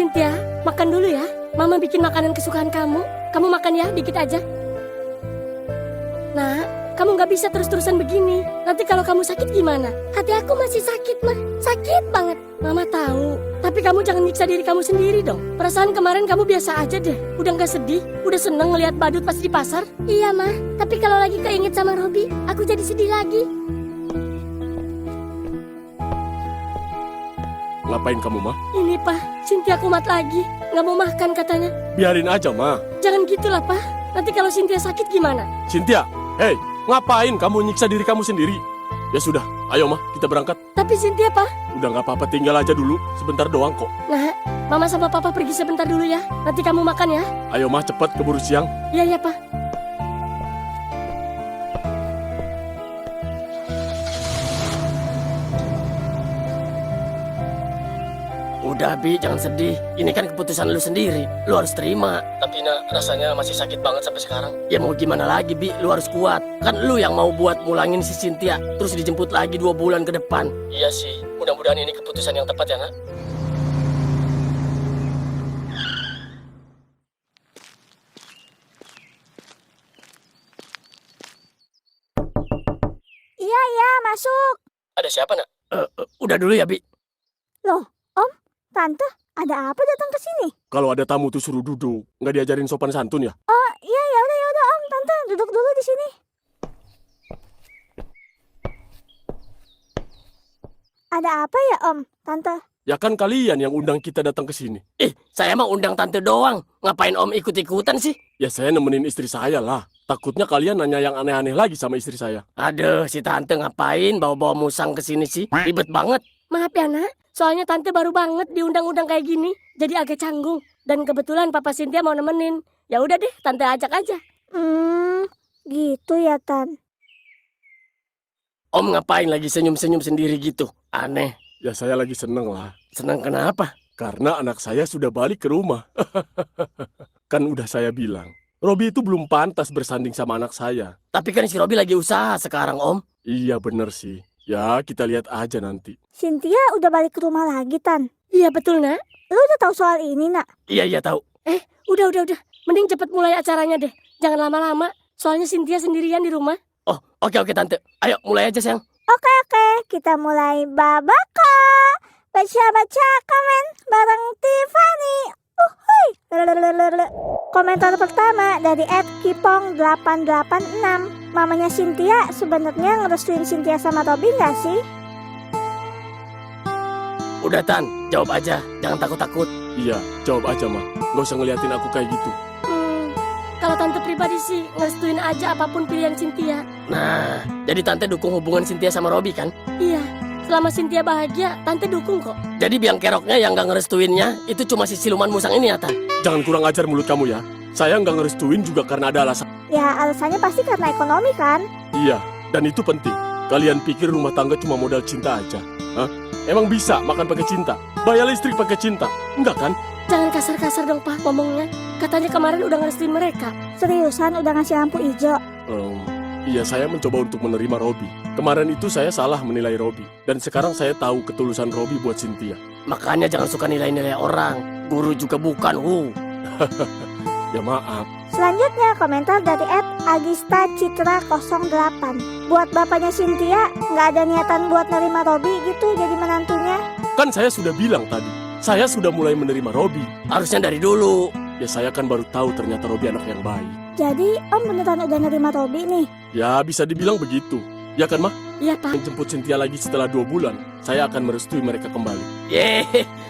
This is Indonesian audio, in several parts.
Cynthia, makan dulu ya. Mama bikin makanan kesukaan kamu. Kamu makan ya, dikit aja. Nah, kamu nggak bisa terus-terusan begini. Nanti kalau kamu sakit gimana? Hati aku masih sakit, Ma. Sakit banget. Mama tahu. Tapi kamu jangan nyiksa diri kamu sendiri dong. Perasaan kemarin kamu biasa aja deh. Udah nggak sedih? Udah seneng ngelihat badut pas di pasar? Iya, Ma. Tapi kalau lagi keinget sama Robi, aku jadi sedih lagi. Ngapain kamu, Ma? Ini, Pak. Cynthia kumat lagi. Nggak mau makan katanya. Biarin aja, Ma. Jangan gitulah, Pak. Nanti kalau Cynthia sakit gimana? Cynthia, hei, ngapain kamu nyiksa diri kamu sendiri? Ya sudah, ayo, Ma, kita berangkat. Tapi Cynthia, Pak. Udah nggak apa-apa, tinggal aja dulu. Sebentar doang kok. Nah, Mama sama Papa pergi sebentar dulu ya. Nanti kamu makan ya. Ayo, Ma, cepat keburu siang. Iya, ya, Pak. Udah, Bi, jangan sedih. Ini kan keputusan lu sendiri. Lu harus terima. Tapi rasanya masih sakit banget sampai sekarang. Ya mau gimana lagi, Bi? Lu harus kuat. Kan lu yang mau buat mulangin si Cynthia. Terus dijemput lagi 2 bulan ke depan. Iya sih. Mudah-mudahan ini keputusan yang tepat ya, Nak. Iya, masuk. Ada siapa, Nak? Udah dulu ya, Bi. Loh, Om, Tante, ada apa datang ke sini? Kalau ada tamu tuh suruh duduk. Nggak diajarin sopan santun ya? Oh, iya, ya udah, Om, Tante, duduk dulu di sini. Ada apa ya, Om, Tante? Ya kan kalian yang undang kita datang ke sini. Saya mah undang tante doang. Ngapain Om ikut-ikutan sih? Ya saya nemenin istri saya lah. Takutnya kalian nanya yang aneh-aneh lagi sama istri saya. Aduh, si tante ngapain bawa-bawa musang ke sini sih? Ribet banget. Maaf ya, Nak. Soalnya Tante baru banget diundang-undang kayak gini. Jadi agak canggung. Dan kebetulan Papa Cynthia mau nemenin. Ya udah deh, Tante ajak aja. Gitu ya, Tan. Om ngapain lagi senyum-senyum sendiri gitu? Aneh. Ya saya lagi seneng lah. Senang kenapa? Karena anak saya sudah balik ke rumah. Kan udah saya bilang. Robi itu belum pantas bersanding sama anak saya. Tapi kan si Robi lagi usaha sekarang, Om. Iya bener sih. Ya kita lihat aja nanti. Cynthia udah balik ke rumah lagi, Tan. Iya betul, Nak. Lu udah tahu soal ini, Nak? Iya tahu. Udah. Mending cepet mulai acaranya deh. Jangan lama-lama. Soalnya Cynthia sendirian di rumah. Oh, oke tante. Ayo mulai aja, sayang. Oke, kita mulai babaka. Baca komen bareng Tiffany. Uhuy. Komentar pertama dari @kipong886. Mamanya Cynthia sebenarnya ngerestuin Cynthia sama Robi nggak sih? Udah, Tan. Jawab aja. Jangan takut-takut. Iya, jawab aja mah. Nggak usah ngeliatin aku kayak gitu. Kalau Tante pribadi sih ngerestuin aja apapun pilihan Cynthia. Nah, jadi tante dukung hubungan Cynthia sama Robi kan? Iya, selama Cynthia bahagia, Tante dukung kok. Jadi biang keroknya yang gak ngerestuinnya itu cuma si siluman musang ini ya, Tan? Jangan kurang ajar mulut kamu ya. Saya nggak ngerestuin juga karena ada alasan. Ya alasannya pasti karena ekonomi kan? Iya, dan itu penting. Kalian pikir rumah tangga cuma modal cinta aja? Hah? Emang bisa makan pakai cinta? Bayar listrik pakai cinta? Enggak kan? Jangan kasar-kasar dong, Pak, ngomongnya. Katanya kemarin udah ngerestuin mereka. Seriusan udah ngasih lampu hijau? Iya, saya mencoba untuk menerima Robi. Kemarin itu saya salah menilai Robi. Dan sekarang saya tahu ketulusan Robi buat Cynthia. Makanya jangan suka nilai-nilai orang. Guru juga bukan, Ya maaf. Selanjutnya komentar dari @agistacitra08. Buat bapaknya Cynthia nggak ada niatan buat nerima Robi gitu jadi menantunya. Kan saya sudah bilang tadi. Saya sudah mulai menerima Robi. Harusnya dari dulu. Ya saya kan baru tahu ternyata Robi anak yang baik. Jadi Om beneran udah nerima Robi nih? Ya bisa dibilang begitu. Ya kan, Mah? Iya, Pak. Menjemput Cynthia lagi setelah 2 bulan. Saya akan merestui mereka kembali.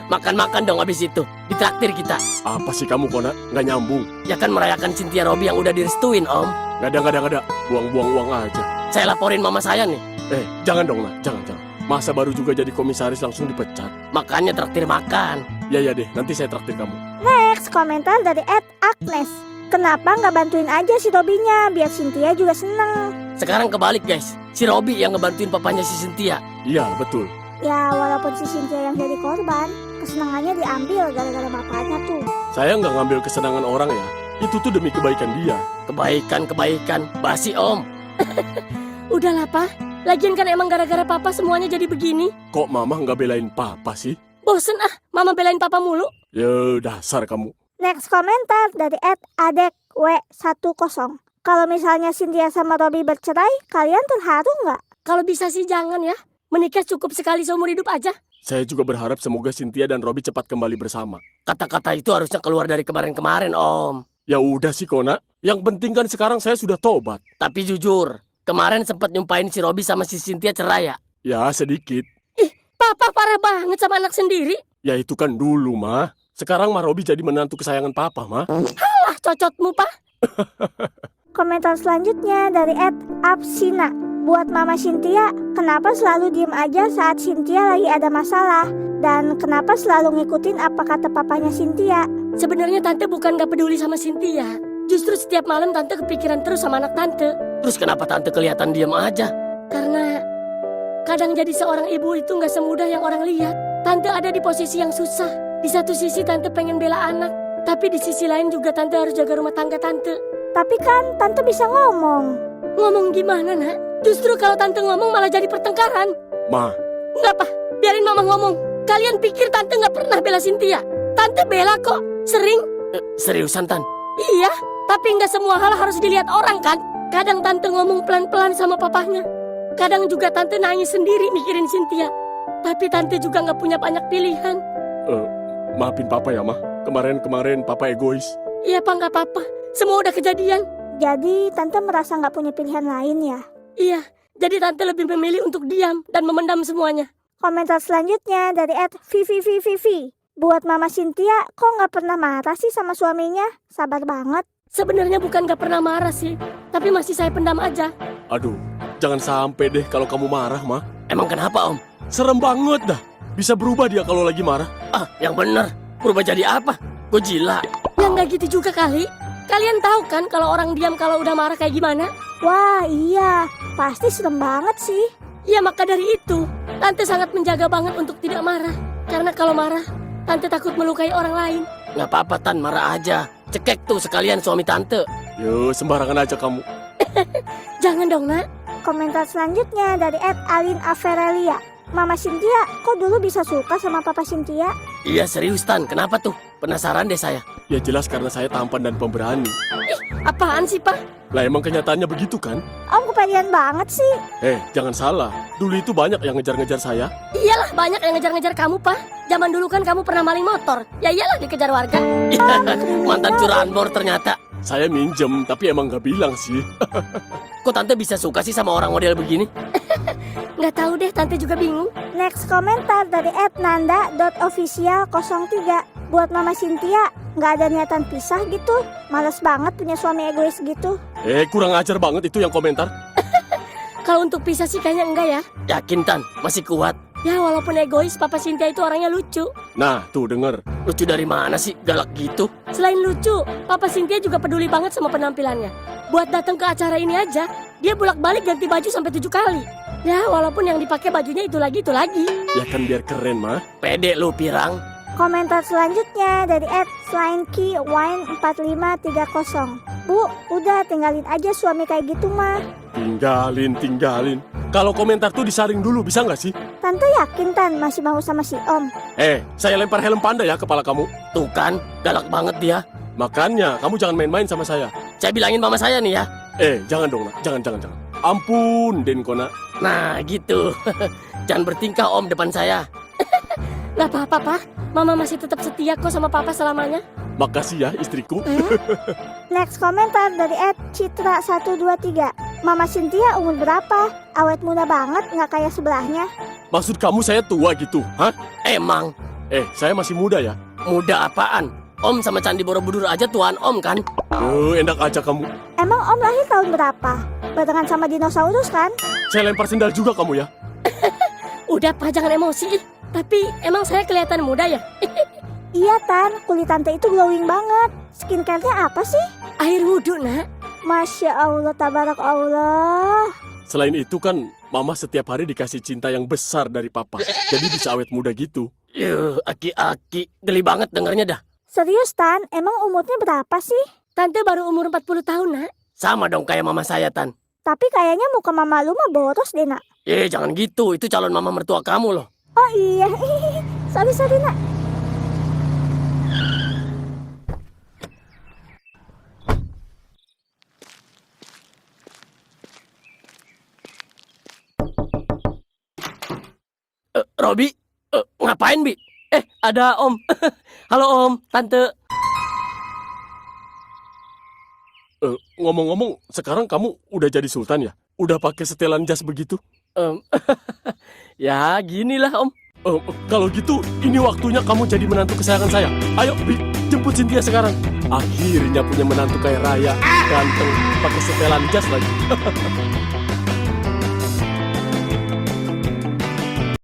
Makan-makan dong abis itu. Ditraktir kita. Apa sih kamu, Kona? Nggak nyambung. Ya kan merayakan Cynthia Robi yang udah direstuin, Om. Nggak ada. Buang-buang uang aja. Saya laporin mama saya nih. Jangan dong, Nah. Jangan. Masa baru juga jadi komisaris langsung dipecat? Makanya traktir makan. Ya deh, nanti saya traktir kamu. Next komentar dari @agnes. Kenapa nggak bantuin aja si Robinya biar Cynthia juga seneng? Sekarang kebalik, guys. Si Robi yang ngebantuin papanya si Cynthia. Iya, betul. Ya walaupun si Cynthia yang jadi korban, kesenangannya diambil gara-gara bapaknya tuh. Saya nggak ngambil kesenangan orang ya. Itu tuh demi kebaikan dia. Kebaikan. Basi, Om. Udahlah, Pak. Lagian kan emang gara-gara Papa semuanya jadi begini. Kok Mama nggak belain Papa sih? Bosen ah, mama belain papa mulu. Ya, dasar kamu. Next komentar dari @adekw10. Kalau misalnya Cynthia sama Robby bercerai, kalian terharu nggak? Kalau bisa sih jangan ya. Menikah cukup sekali seumur hidup aja. Saya juga berharap semoga Cynthia dan Robby cepat kembali bersama. Kata-kata itu harusnya keluar dari kemarin-kemarin, Om. Ya udah sih, Kona. Yang penting kan sekarang saya sudah tobat. Tapi jujur, kemarin sempat nyumpain si Robby sama si Cynthia cerai ya? Ya, sedikit. Papa parah banget sama anak sendiri. Ya itu kan dulu, Ma. Sekarang Ma Robby jadi menantu kesayangan Papa, Ma. Ah, cocotmu, Pak. Komentar selanjutnya dari @apsina. Buat Mama Cynthia, kenapa selalu diem aja saat Cynthia lagi ada masalah? Dan kenapa selalu ngikutin apa kata papanya Cynthia? Sebenarnya tante bukan gak peduli sama Cynthia. Justru setiap malam tante kepikiran terus sama anak tante. Terus kenapa tante kelihatan diem aja? Karena kadang jadi seorang ibu itu gak semudah yang orang lihat. Tante ada di posisi yang susah. Di satu sisi tante pengen bela anak. Tapi di sisi lain juga tante harus jaga rumah tangga tante. Tapi kan tante bisa ngomong. Ngomong gimana, nak? Justru kalau tante ngomong malah jadi pertengkaran. Ma, Enggak, Pak. Biarin mama ngomong. Kalian pikir tante gak pernah bela Cynthia? Tante bela kok. Sering. Seriusan, Tan? Iya, tapi nggak semua hal harus dilihat orang kan. Kadang tante ngomong pelan-pelan sama papahnya. Kadang juga tante nangis sendiri mikirin Cynthia. Tapi tante juga nggak punya banyak pilihan. maafin Papa ya, Ma. Kemarin Papa egois. Iya, Pak, nggak apa-apa. Semua udah kejadian. Jadi tante merasa nggak punya pilihan lain ya? Iya, jadi tante lebih memilih untuk diam dan memendam semuanya. Komentar selanjutnya dari @vivivivivi. Buat Mama Cynthia, kok nggak pernah marah sih sama suaminya? Sabar banget. Sebenarnya bukan nggak pernah marah sih, tapi masih saya pendam aja. Aduh, jangan sampai deh kalau kamu marah, Ma. Emang kenapa, Om? Serem banget dah. Bisa berubah dia kalau lagi marah. Ah, yang bener. Berubah jadi apa? Godzilla. Ya nggak gitu juga kali. Kalian tahu kan kalau orang diam kalau udah marah kayak gimana? Wah iya, pasti serem banget sih. Ya maka dari itu, tante sangat menjaga banget untuk tidak marah. Karena kalau marah, tante takut melukai orang lain. Nggak apa-apa, Tan. Marah aja. Cekek tuh sekalian suami tante. Yo, sembarangan aja kamu. Jangan dong, nak. Komentar selanjutnya dari @alinaverelia. Mama Cynthia, kok dulu bisa suka sama Papa Cynthia? Iya, serius, Tan. Kenapa tuh? Penasaran deh saya. Ya jelas karena saya tampan dan pemberani. Apaan sih, Pak? Lah emang kenyataannya begitu kan? Om kepedean banget sih. Jangan salah. Dulu itu banyak yang ngejar-ngejar saya. Iyalah, banyak yang ngejar-ngejar kamu, Pak. Zaman dulu kan kamu pernah maling motor. Ya iyalah dikejar warga. Mantan curanmor ternyata. Saya minjem, tapi emang gak bilang sih. Kok tante bisa suka sih sama orang model begini? Nggak tahu deh, tante juga bingung. Next komentar dari @nanda.official03. Buat Mama Cynthia, nggak ada niatan pisah gitu. Males banget punya suami egois gitu. Kurang ajar banget itu yang komentar. Kalau untuk pisah sih kayaknya enggak ya. Yakin, Tan? Masih kuat? Ya walaupun egois, Papa Cynthia itu orangnya lucu. Nah, tuh denger. Lucu dari mana sih? Galak gitu? Selain lucu, Papa Cynthia juga peduli banget sama penampilannya. Buat datang ke acara ini aja, dia bolak-balik ganti baju sampai 7 kali. Ya walaupun yang dipakai bajunya itu lagi. Ya kan biar keren, Ma. Pede lu, Pirang. Komentar selanjutnya dari @slinekey4530. Bu, udah tinggalin aja suami kayak gitu mah. Tinggalin. Kalau komentar tuh disaring dulu, bisa nggak sih? Tante yakin Tan masih mau sama si Om? Saya lempar helm panda ya kepala kamu. Tuh kan, galak banget dia. Makanya, kamu jangan main-main sama saya. Saya bilangin mama saya nih ya. Jangan dong, nak. Jangan. Ampun, Denkona. Nah, gitu. Jangan bertingkah, Om, depan saya. Nggak apa-apa, Pak. Mama masih tetap setia kok sama Papa selamanya. Makasih ya, istriku. Next komentar dari @citra123. Mama Cynthia umur berapa? Awet muda banget, nggak kayak sebelahnya. Maksud kamu saya tua gitu, hah? Emang, Saya masih muda ya? muda apaan? Om sama Candi Borobudur aja tuan Om kan? Enak aja kamu. Emang Om lahir tahun berapa? Barengan sama dinosaurus kan? Saya lempar sendal juga kamu ya? Udah, Pak, jangan emosi. Tapi emang saya kelihatan muda ya? Iya Tan, kulit tante itu glowing banget. Skincare-nya apa sih? Air wudhu, nak. Masya Allah, tabarak Allah. Selain itu kan, Mama setiap hari dikasih cinta yang besar dari Papa. Jadi bisa awet muda gitu. Aki-aki, geli banget dengernya dah. Serius Tan, emang umurnya berapa sih? Tante baru umur 40 tahun, nak. Sama dong kayak mama saya, Tan. Tapi kayaknya muka mama lu mah boros deh nak. Jangan gitu, itu calon mama mertua kamu loh. Oh iya, Sorry nak. Robi, ngapain Bi? Ada Om. Halo Om, Tante. Ngomong-ngomong, sekarang kamu udah jadi sultan ya? Udah pakai setelan jas begitu? Ya, ginilah Om. Kalau gitu, ini waktunya kamu jadi menantu kesayangan saya. Ayo, Bi, jemput Cynthia sekarang. Akhirnya punya menantu kayak Raya, ganteng, pakai setelan jas lagi.